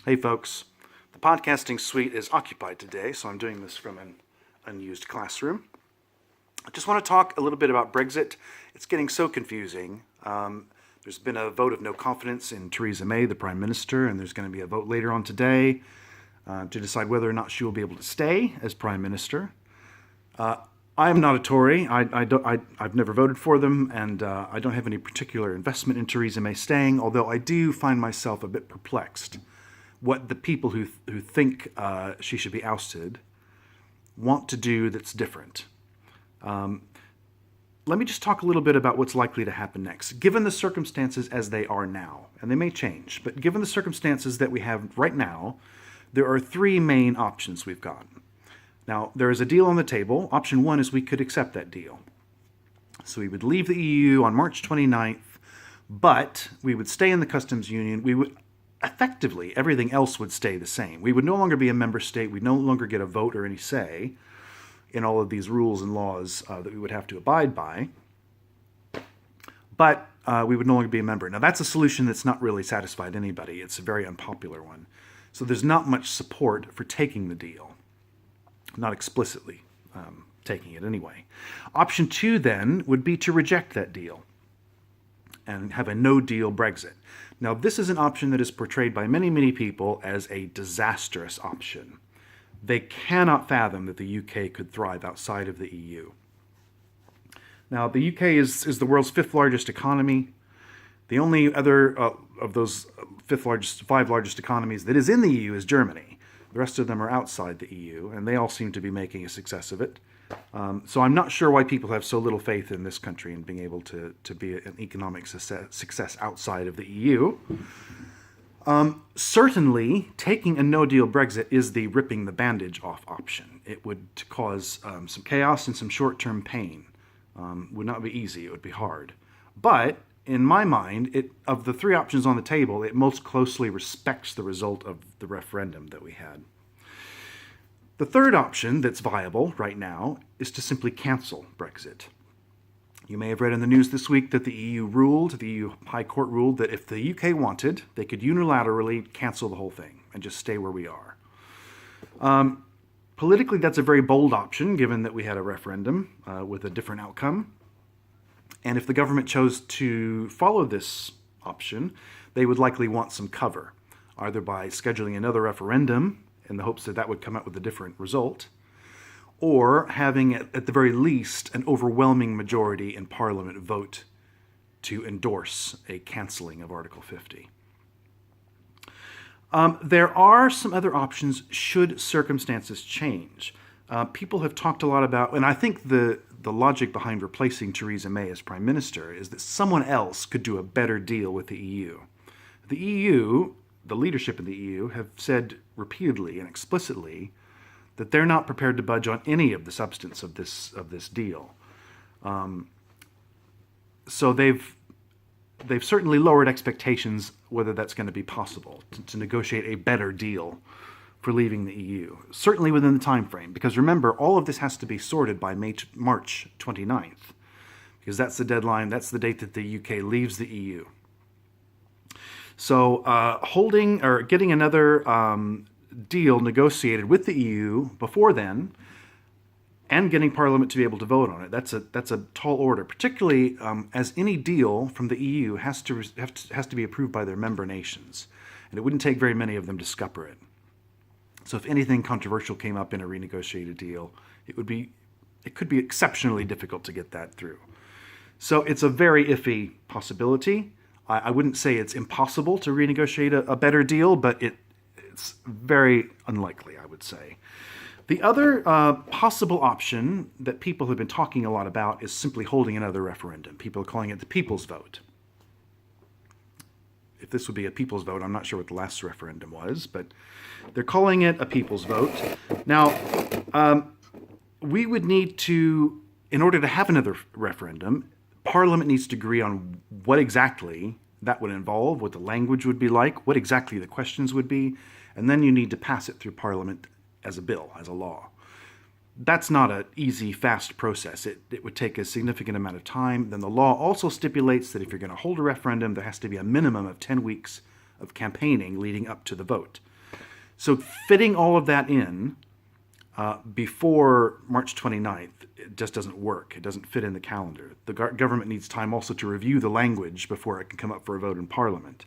Hey folks, the podcasting suite is occupied today, so I'm doing this from an unused classroom. I just want to talk a little bit about Brexit. It's getting so confusing. There's been a vote of no confidence in Theresa May, the Prime Minister, and there's going to be a vote later on today to decide whether or not she will be able to stay as Prime Minister. I am not a Tory. I've never voted for them, and I don't have any particular investment in Theresa May staying, although I do find myself a bit perplexed what the people who think she should be ousted want to do that's different. Let me just talk a little bit about what's likely to happen next. Given the circumstances as they are now, and they may change, but given the circumstances that we have right now, there are three main options we've got. Now, there is a deal on the table. Option one is we could accept that deal. So we would leave the EU on March 29th, but we would stay in the customs union. We would effectively, everything else would stay the same. We would no longer be a member state. We'd no longer get a vote or any say in all of these rules and laws that we would have to abide by. But we would no longer be a member. Now, that's a solution that's not really satisfied anybody. It's a very unpopular one. So there's not much support for taking the deal. Not explicitly taking it anyway. Option two, then, would be to reject that deal and have a no-deal Brexit. Now, this is an option that is portrayed by many, many people as a disastrous option. They cannot fathom that the UK could thrive outside of the EU. Now, the UK is the world's fifth largest economy. The only other of those five largest economies that is in the EU is Germany. The rest of them are outside the EU, and they all seem to be making a success of it. So I'm not sure why people have so little faith in this country and being able to be an economic success outside of the EU. Certainly, taking a no-deal Brexit is the ripping the bandage off option. It would cause some chaos and some short-term pain. Would not be easy. It would be hard. But in my mind, of the three options on the table, it most closely respects the result of the referendum that we had. The third option that's viable right now is to simply cancel Brexit. You may have read in the news this week that the EU High Court ruled that if the UK wanted, they could unilaterally cancel the whole thing and just stay where we are. Politically, that's a very bold option, given that we had a referendum with a different outcome. And if the government chose to follow this option, they would likely want some cover, either by scheduling another referendum in the hopes that that would come out with a different result, or having, at the very least, an overwhelming majority in Parliament vote to endorse a cancelling of Article 50. There are some other options should circumstances change. People have talked a lot about, and I think the logic behind replacing Theresa May as Prime Minister is that someone else could do a better deal with the EU. The EU, the leadership in the EU, have said repeatedly and explicitly that they're not prepared to budge on any of the substance of this deal. So they've certainly lowered expectations whether that's going to be possible to negotiate a better deal for leaving the EU, certainly within the time frame, because remember, all of this has to be sorted by March 29th, because that's the deadline, that's the date that the UK leaves the EU. So getting another deal negotiated with the EU before then, and getting Parliament to be able to vote on it, that's a tall order, particularly as any deal from the EU has to be approved by their member nations, and it wouldn't take very many of them to scupper it. So if anything controversial came up in a renegotiated deal, it could be exceptionally difficult to get that through. So it's a very iffy possibility. I wouldn't say it's impossible to renegotiate a better deal, but it's very unlikely, I would say. The other possible option that people have been talking a lot about is simply holding another referendum. People are calling it the people's vote. If this would be a people's vote, I'm not sure what the last referendum was, but they're calling it a people's vote. Now, we would need to, in order to have another referendum, Parliament needs to agree on what exactly that would involve, what the language would be like, what exactly the questions would be, and then you need to pass it through Parliament as a bill, as a law. That's not an easy, fast process. It would take a significant amount of time. Then the law also stipulates that if you're going to hold a referendum, there has to be a minimum of 10 weeks of campaigning leading up to the vote. So fitting all of that in before March 29th, it just doesn't work. It doesn't fit in the calendar. The government needs time also to review the language before it can come up for a vote in Parliament.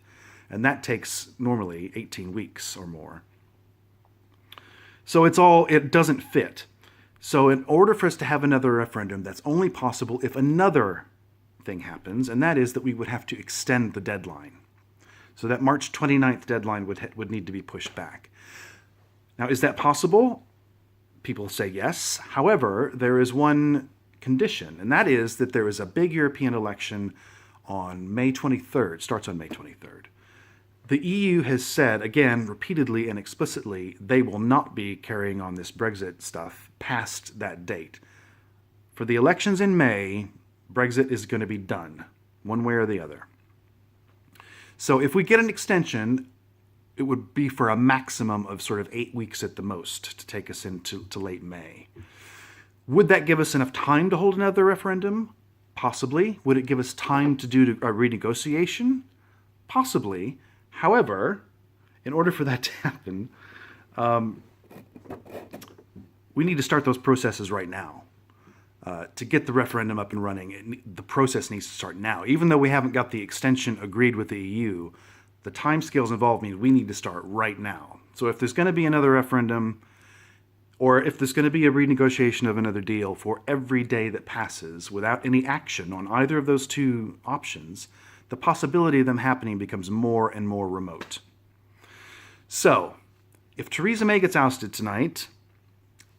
And that takes normally 18 weeks or more. So it doesn't fit. So in order for us to have another referendum, that's only possible if another thing happens, and that is that we would have to extend the deadline. So that March 29th deadline would need to be pushed back. Now, is that possible? People say yes. However, there is one condition, and that is that there is a big European election on May 23rd, starts on May 23rd. The EU has said, again, repeatedly and explicitly, they will not be carrying on this Brexit stuff past that date. For the elections in May, Brexit is going to be done, one way or the other. So if we get an extension, it would be for a maximum of sort of 8 weeks at the most to take us into late May. Would that give us enough time to hold another referendum? Possibly. Would it give us time to do a renegotiation? Possibly. However, in order for that to happen, we need to start those processes right now. To get the referendum up and running, the process needs to start now. Even though we haven't got the extension agreed with the EU, the timescales involved mean we need to start right now. So if there's going to be another referendum, or if there's going to be a renegotiation of another deal, for every day that passes without any action on either of those two options, the possibility of them happening becomes more and more remote. So, if Theresa May gets ousted tonight,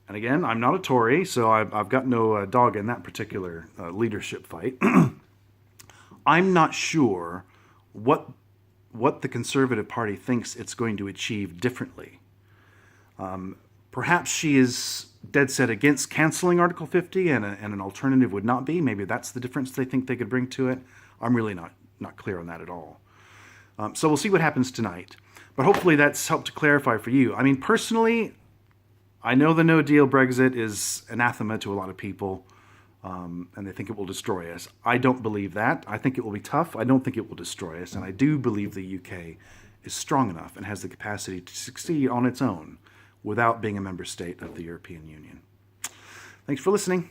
and again, I'm not a Tory, so I've got no dog in that particular leadership fight, I'm not sure what the Conservative Party thinks it's going to achieve differently. Perhaps she is dead set against canceling Article 50 and an alternative would not be. Maybe that's the difference they think they could bring to it. I'm really not clear on that at all. So we'll see what happens tonight. But hopefully that's helped to clarify for you. I mean, personally, I know the no-deal Brexit is anathema to a lot of people, and they think it will destroy us. I don't believe that. I think it will be tough. I don't think it will destroy us. And I do believe the UK is strong enough and has the capacity to succeed on its own without being a member state of the European Union. Thanks for listening.